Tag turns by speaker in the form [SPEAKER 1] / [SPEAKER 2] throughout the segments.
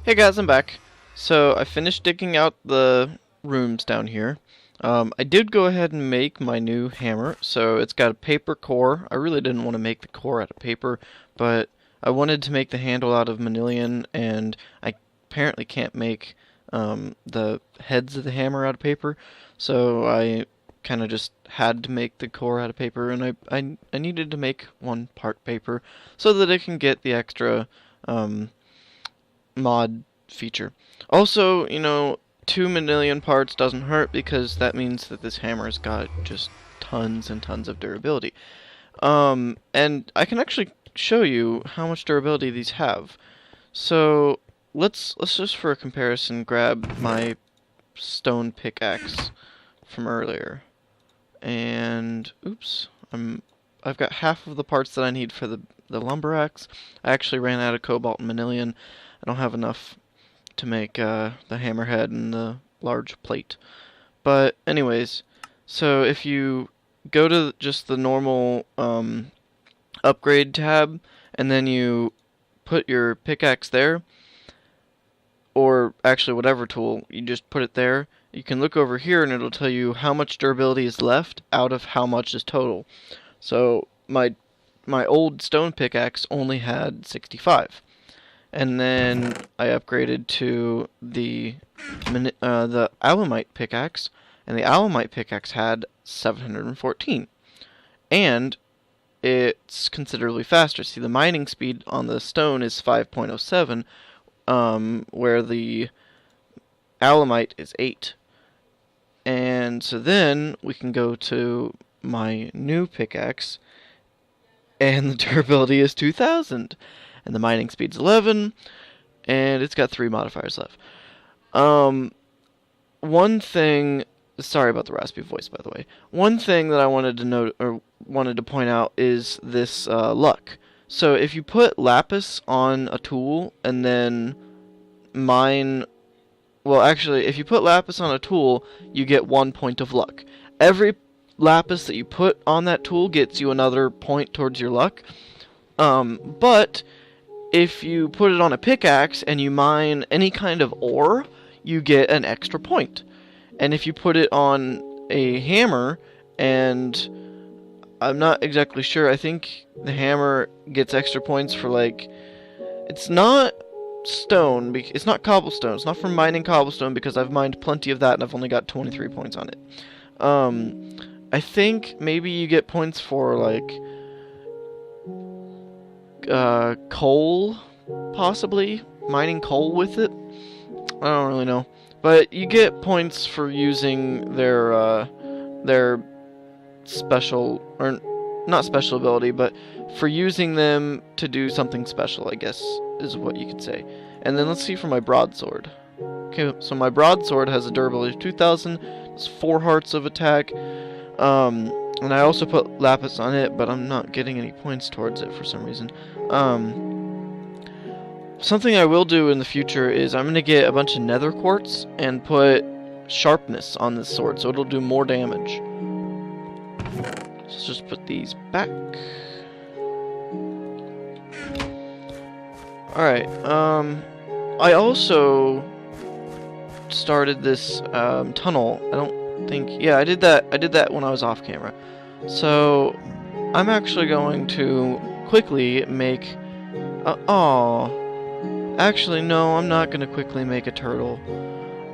[SPEAKER 1] Hey guys, I'm back. So I finished digging out the rooms down here. I did go ahead and make my new hammer. So it's got a paper core. I really didn't want to make the core out of paper, but I wanted to make the handle out of manilian, and I apparently can't make the heads of the hammer out of paper. So I kind of just had to make the core out of paper, and I needed to make one part paper so that it can get the extra mod feature. Also, 2 million parts doesn't hurt because that means that this hammer's got just tons and tons of durability. And I can actually show you how much durability these have. So let's just for a comparison grab my stone pickaxe from earlier. And oops, I've got half of the parts that I need for the lumber axe. I actually ran out of cobalt and manilian. I don't have enough to make the hammerhead and the large plate. But anyways, so if you go to just the normal upgrade tab, and then you put your pickaxe there, or actually whatever tool, you just put it there, you can look over here and it'll tell you how much durability is left out of how much is total. So my old stone pickaxe only had 65. And then I upgraded to the alumite pickaxe, and the alumite pickaxe had 714. And it's considerably faster. See, the mining speed on the stone is 5.07, where the alumite is 8. And so then we can go to my new pickaxe, and the durability is 2000. And the mining speed's 11, and it's got 3 modifiers left. One thing, sorry about the raspy voice, by the way. One thing that I wanted to note, or wanted to point out, is this luck. So if you put lapis on a tool and then mine, well, actually, if you put lapis on a tool, you get 1 point of luck. Every lapis that you put on that tool gets you another point towards your luck. But if you put it on a pickaxe and you mine any kind of ore, you get an extra point. And if you put it on a hammer, and I'm not exactly sure, I think the hammer gets extra points for, like, it's not stone, it's not cobblestone, it's not from mining cobblestone because I've mined plenty of that and I've only got 23 points on it. I think maybe you get points for, like, coal, possibly mining coal with it. I don't really know, but you get points for using their special, or not special ability, but for using them to do something special, I guess is what you could say. And then let's see for my broadsword. Okay, so my broadsword has a durability of 2000. It's 4 hearts of attack. And I also put lapis on it, but I'm not getting any points towards it for some reason. Something I will do in the future is I'm going to get a bunch of nether quartz and put sharpness on this sword, so it'll do more damage. Let's just put these back. Alright, I also started this tunnel. I don't think, yeah, I did that when I was off camera. So I'm actually going to quickly make actually no, I'm not going to quickly make a turtle.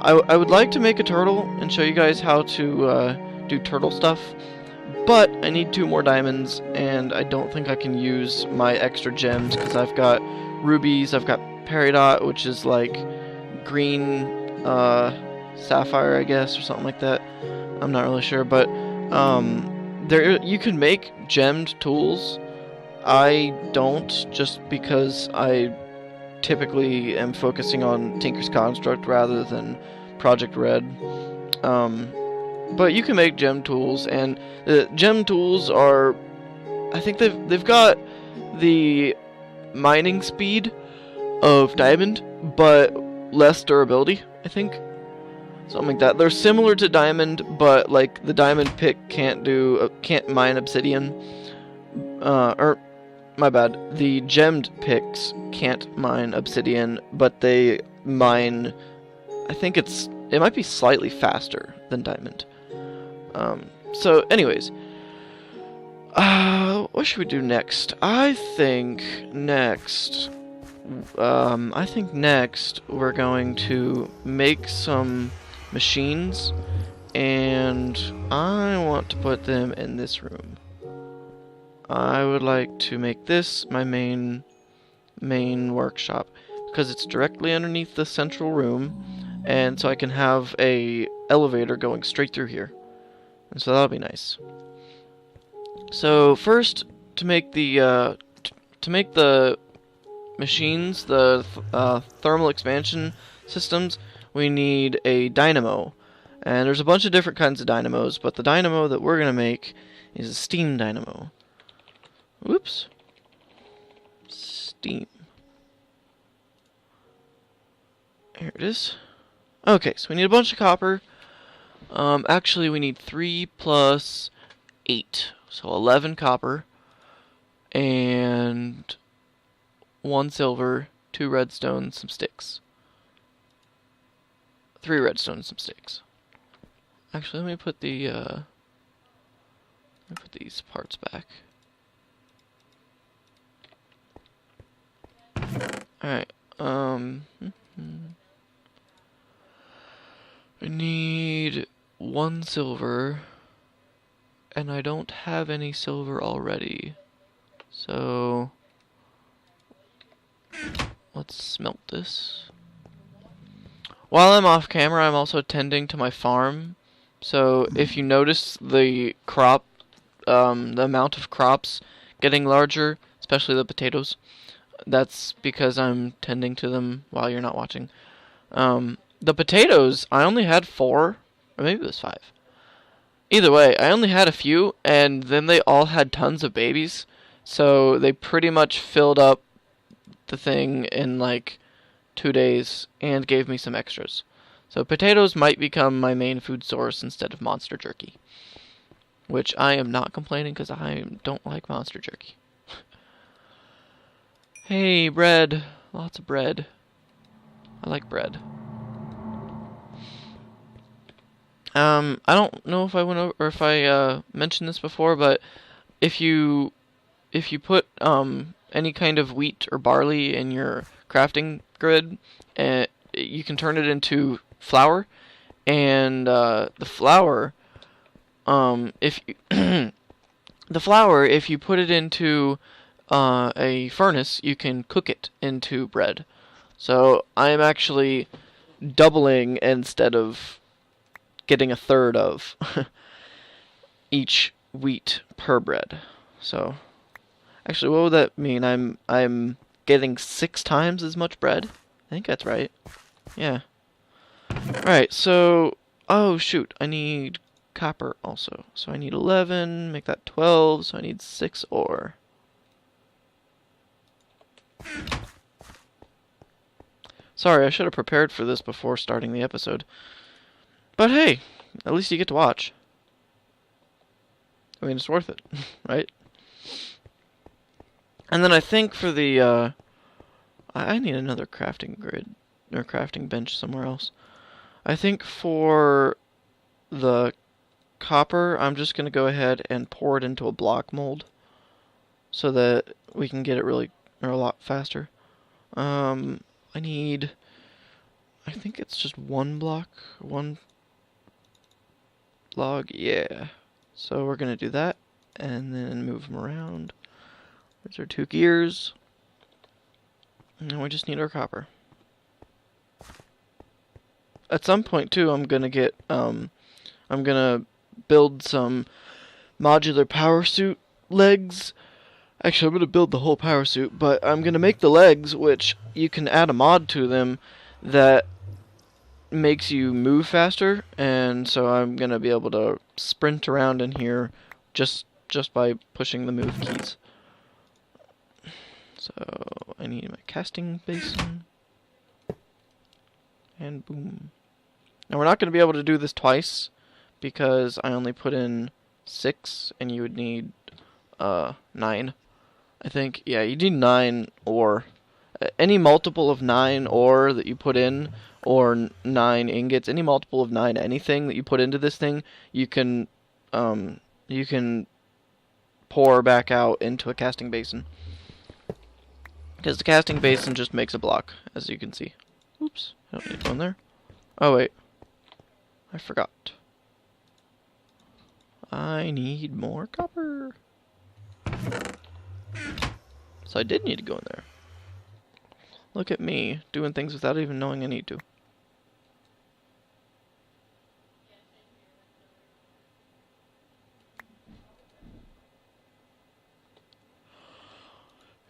[SPEAKER 1] I would like to make a turtle and show you guys how to do turtle stuff, but I need 2 more diamonds, and I don't think I can use my extra gems because I've got rubies, I've got peridot, which is like green sapphire, I guess, or something like that. I'm not really sure, but there you can make gemmed tools. I don't, just because I typically am focusing on Tinker's Construct rather than Project Red. But you can make gem tools, and the gem tools are, I think they've got the mining speed of diamond, but less durability, I think. Something like that. They're similar to diamond, but like the diamond pick can't mine obsidian. Or my bad. The gemmed picks can't mine obsidian, but they mine. I think it might be slightly faster than diamond. So anyways, what should we do next? I think next we're going to make some machines, and I want to put them in this room. I would like to make this my main workshop because it's directly underneath the central room, and so I can have a elevator going straight through here, and so that'll be nice. So first, to make the machines, the thermal expansion systems, we need a dynamo, and there's a bunch of different kinds of dynamos, but the dynamo that we're gonna make is a steam dynamo. Whoops. Steam. Here it is. Okay, so we need a bunch of copper. Actually, we need 3 plus 8, so 11 copper, and 1 silver, 2 redstone, some sticks. 3 redstone, some sticks. Actually, let me put these parts back. Alright, I need 1 silver, and I don't have any silver already, so let's smelt this. While I'm off camera, I'm also tending to my farm, so if you notice the amount of crops getting larger, especially the potatoes, that's because I'm tending to them while you're not watching. The potatoes, I only had 4, or maybe it was 5. Either way, I only had a few, and then they all had tons of babies, so they pretty much filled up the thing in like 2 days and gave me some extras. So potatoes might become my main food source instead of monster jerky, which I am not complaining because I don't like monster jerky. Hey, bread. Lots of bread. I like bread. I don't know if I went over or if I mentioned this before, but if you put any kind of wheat or barley in your crafting grid, you can turn it into flour, and the flour, if you put it into a furnace, you can cook it into bread. So I'm actually doubling instead of getting a third of each wheat per bread. So actually, what would that mean? I'm getting 6 times as much bread? I think that's right. Yeah. Right, so oh shoot, I need copper also. So I need 11, make that 12, so I need 6 ore. Sorry, I should have prepared for this before starting the episode. But hey, at least you get to watch. I mean, it's worth it, right? And then I think for the, I need another crafting grid, or crafting bench somewhere else. I think for the copper, I'm just going to go ahead and pour it into a block mold, so that we can get it a lot faster. I think it's just 1 block, 1 log, yeah. So we're gonna do that, and then move them around. There's our 2 gears, and then we just need our copper. At some point too, I'm gonna build some modular power suit legs. Actually, I'm gonna build the whole power suit, but I'm gonna make the legs, which you can add a mod to them that makes you move faster, and so I'm gonna be able to sprint around in here just by pushing the move keys. So I need my casting basin, and boom. Now we're not gonna be able to do this twice because I only put in 6, and you would need 9. I think, yeah, you need 9 ore any multiple of 9 ore that you put in, or 9 ingots, any multiple of 9 anything that you put into this thing, you can pour back out into a casting basin. Because the casting basin just makes a block, as you can see. Oops, I don't need to go in there. Oh wait, I forgot. I need more copper. So I did need to go in there. Look at me, doing things without even knowing I need to.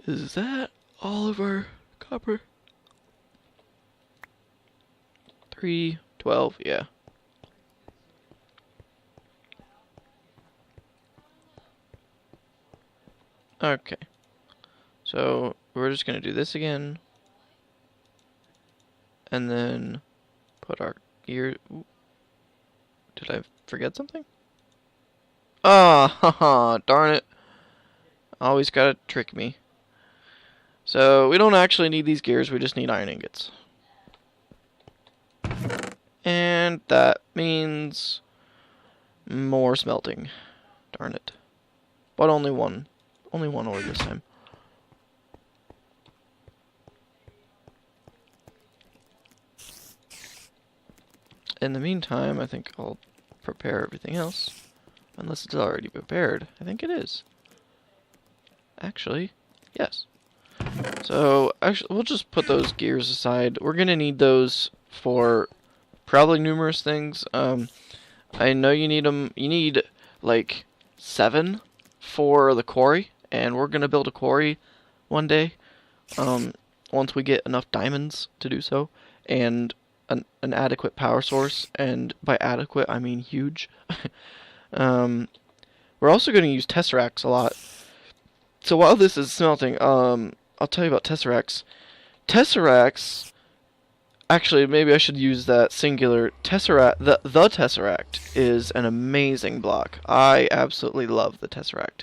[SPEAKER 1] Is that all of our copper? 312, yeah. Okay. So we're just gonna do this again. And then put our gear. Ooh. Did I forget something? Ah, haha, darn it. Always gotta trick me. So we don't actually need these gears, we just need iron ingots. And that means more smelting. Darn it. But only one ore this time. In the meantime, I think I'll prepare everything else. Unless it's already prepared. I think it is. Actually, yes. So, actually, we'll just put those gears aside. We're gonna need those for probably numerous things. I know you need them. You need, like, 7 for the quarry. And we're gonna build a quarry one day. Once we get enough diamonds to do so. And an adequate power source. And by adequate, I mean huge. We're also going to use tesseracts a lot. So while this is smelting, I'll tell you about tesseracts. Tesseracts, actually, maybe I should use that singular. Tesseract, the tesseract is an amazing block. I absolutely love the tesseract.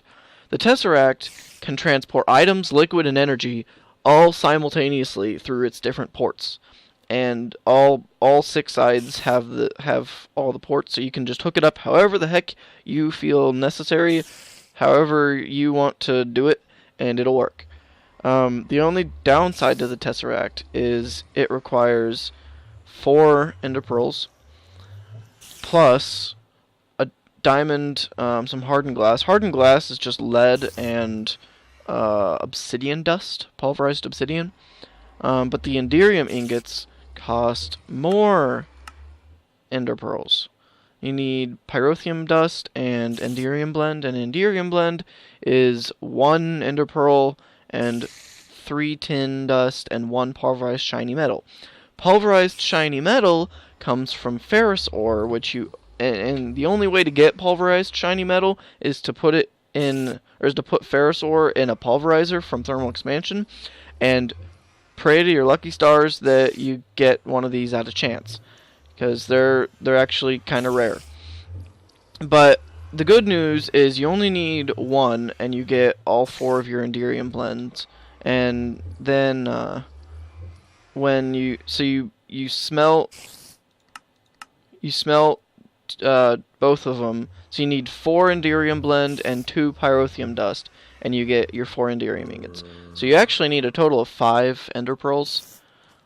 [SPEAKER 1] The tesseract can transport items, liquid, and energy all simultaneously through its different ports. And all 6 sides have all the ports, so you can just hook it up however the heck you feel necessary, however you want to do it, and it'll work. The only downside to the Tesseract is it requires 4 ender pearls, plus a diamond, some hardened glass. Hardened glass is just lead and obsidian dust, pulverized obsidian. But the enderium ingots cost more ender pearls. You need pyrotheum dust and enderium blend, and enderium blend is 1 ender pearl and 3 tin dust and 1 pulverized shiny metal. Pulverized shiny metal comes from ferrous ore, which and the only way to get pulverized shiny metal is to put it in, or is to put ferrous ore in a pulverizer from thermal expansion, and pray to your lucky stars that you get one of these at a chance, because they're actually kind of rare. But the good news is you only need 1, and you get all 4 of your enderium blends. And then when you smelt both of them, so you need 4 enderium blend and 2 pyrotheum dust, and you get your 4 enderium ingots. So you actually need a total of 5 ender pearls,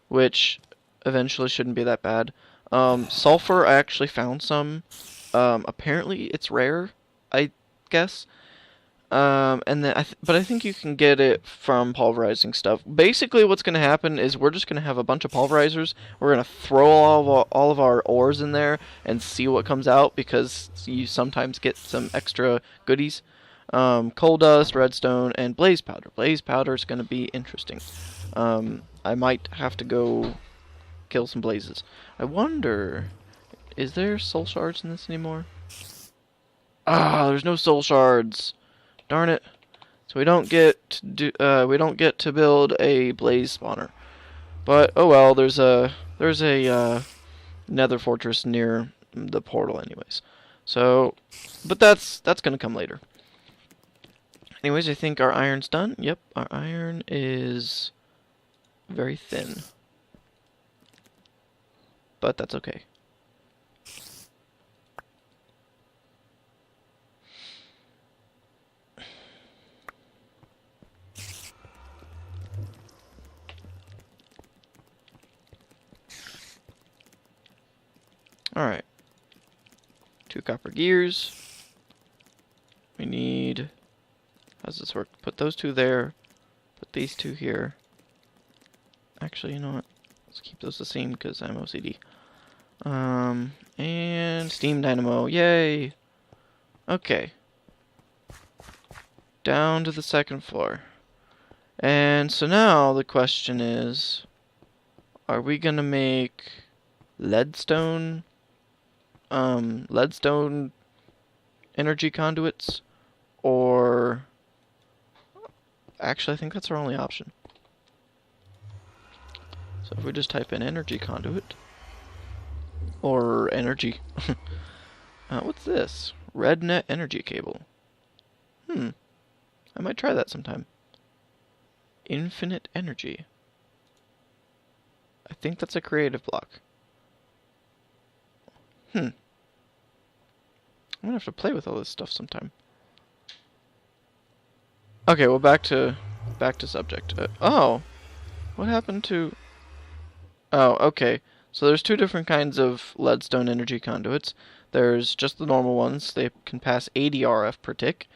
[SPEAKER 1] which eventually shouldn't be that bad. Sulfur, I actually found some. Apparently it's rare, I guess. And then but I think you can get it from pulverizing stuff. Basically, what's going to happen is we're just going to have a bunch of pulverizers. We're going to throw all of our ores in there and see what comes out, because you sometimes get some extra goodies. Coal dust, redstone, and blaze powder. Blaze powder is going to be interesting. I might have to go kill some blazes. I wonder, is there soul shards in this anymore? Ah, there's no soul shards. Darn it. So we don't get to build a blaze spawner. But oh well, there's a nether fortress near the portal anyways. So, but that's going to come later. Anyways, I think our iron's done. Yep, our iron is very thin. But that's okay. Alright. 2 copper gears. We need... How does this work? Put those 2 there. Put these 2 here. Actually, you know what? Let's keep those the same because I'm OCD. And steam dynamo. Yay! Okay. Down to the 2nd floor. And so now the question is, are we gonna make leadstone energy conduits, or actually I think that's our only option. So if we just type in energy conduit, or energy, what's this? RedNet energy cable. I might try that sometime. Infinite energy. I think that's a creative block. I'm gonna have to play with all this stuff sometime. Okay, well back to subject. Oh, what happened to? Oh, okay. So there's 2 different kinds of leadstone energy conduits. There's just the normal ones. They can pass 80 RF per tick.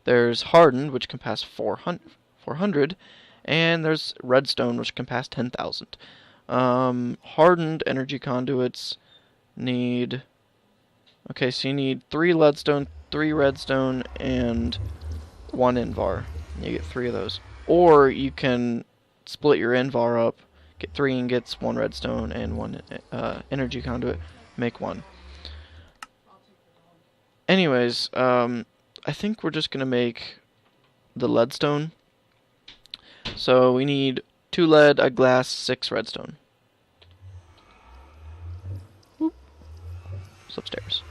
[SPEAKER 1] There's hardened, which can pass 400, and there's redstone, which can pass 10,000. Hardened energy conduits need... Okay, so you need 3 leadstone, 3 redstone, and 1 invar. You get 3 of those. Or you can split your invar up, get 3 ingots, 1 redstone, and 1 energy conduit, make 1. Anyways, I think we're just gonna make the leadstone. So we need 2 lead, a glass, 6 redstone. Whoop. It's upstairs.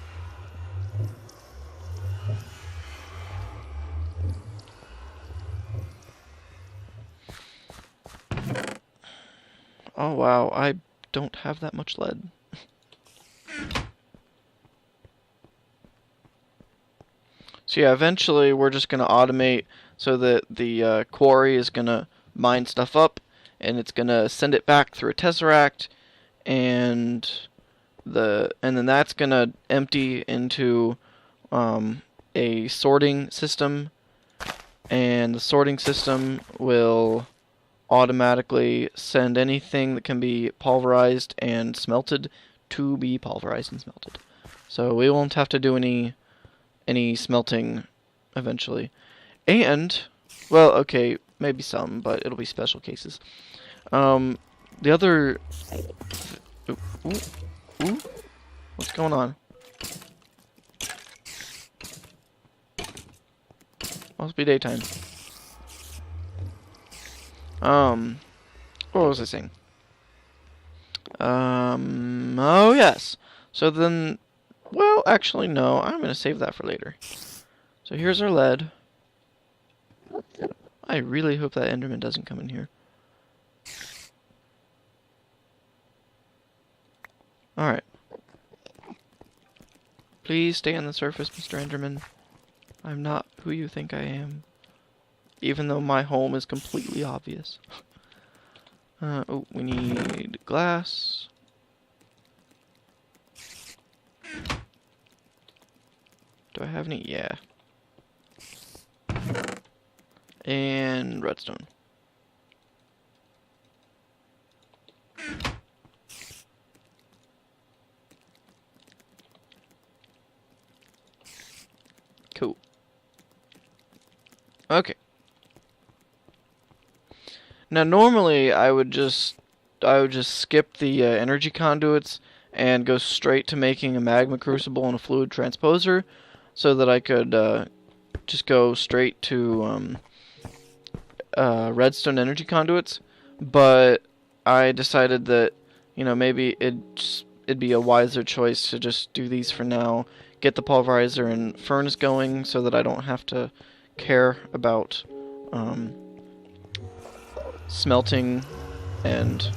[SPEAKER 1] Oh wow, I don't have that much lead. So yeah, eventually we're just going to automate so that the quarry is going to mine stuff up, and it's going to send it back through a tesseract, and then that's going to empty into a sorting system, and the sorting system will automatically send anything that can be pulverized and smelted to be pulverized and smelted. So we won't have to do any smelting eventually. And, well, okay, maybe some, but it'll be special cases. The other... Ooh. What's going on? Must be daytime. What was I saying? Oh yes. So then, well, actually no, I'm gonna save that for later. So here's our lead. I really hope that Enderman doesn't come in here. Alright. Please stay on the surface, Mr. Enderman. I'm not who you think I am. Even though my home is completely obvious. Oh, we need glass. Do I have any? Yeah. And redstone. Cool. Okay. Now normally I would just skip the energy conduits and go straight to making a magma crucible and a fluid transposer, so that I could just go straight to redstone energy conduits. But I decided that, you know, maybe it'd be a wiser choice to just do these for now, get the pulverizer and furnace going, so that I don't have to care about smelting and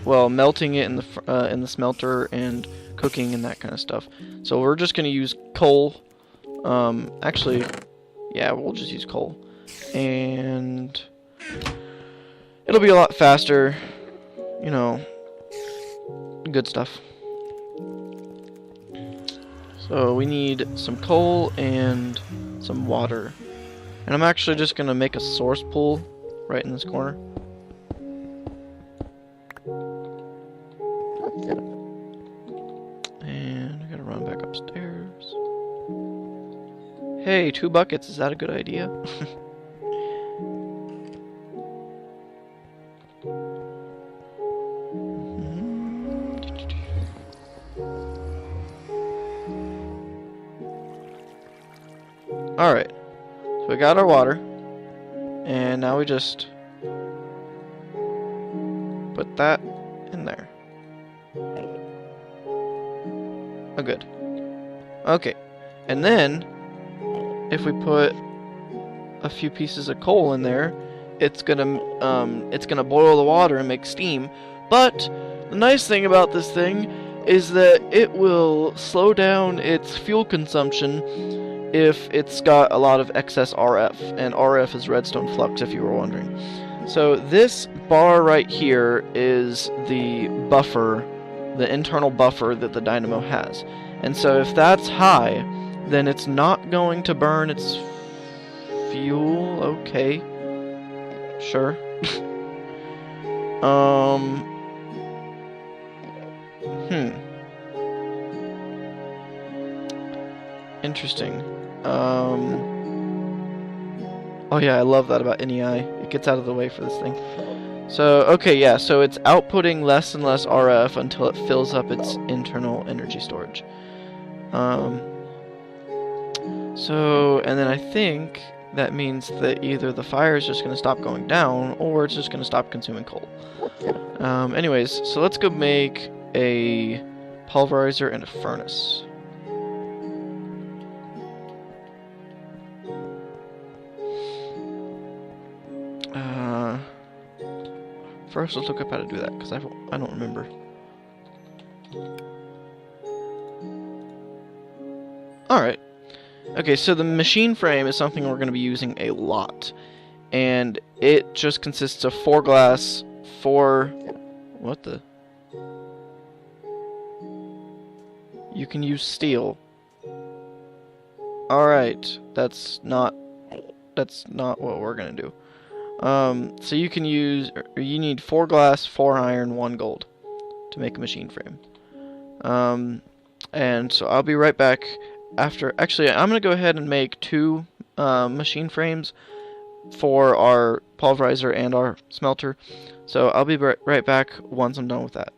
[SPEAKER 1] well, melting it in the smelter and cooking and that kind of stuff. So we're just gonna use coal. Actually, yeah, we'll just use coal, and it'll be a lot faster. You know, good stuff. So we need some coal and some water. And I'm actually just going to make a source pool right in this corner. And I gotta run back upstairs. Hey, 2 buckets, is that a good idea? Alright, so we got our water, and now we just put that in there. Oh, good. Okay, and then if we put a few pieces of coal in there, it's gonna boil the water and make steam. But the nice thing about this thing is that it will slow down its fuel consumption if it's got a lot of excess RF, and RF is redstone flux, if you were wondering. So this bar right here is the buffer, the internal buffer that the dynamo has. And so if that's high, then it's not going to burn its fuel. Okay, sure. Interesting. Oh yeah, I love that about NEI. It gets out of the way for this thing. So, okay, yeah, so it's outputting less and less RF until it fills up its internal energy storage. So, and then I think that means that either the fire is just going to stop going down, or it's just going to stop consuming coal. Anyways, so let's go make a pulverizer and a furnace. First, let's look up how to do that, because I don't remember. Alright. Okay, so the machine frame is something we're going to be using a lot. And it just consists of 4 glass, 4... What the... You can use steel. Alright, that's not what we're going to do. So you can use, or you need 4 glass, 4 iron, 1 gold to make a machine frame. And so I'll be right back after. Actually, I'm going to go ahead and make 2 machine frames for our pulverizer and our smelter. So I'll be right back once I'm done with that.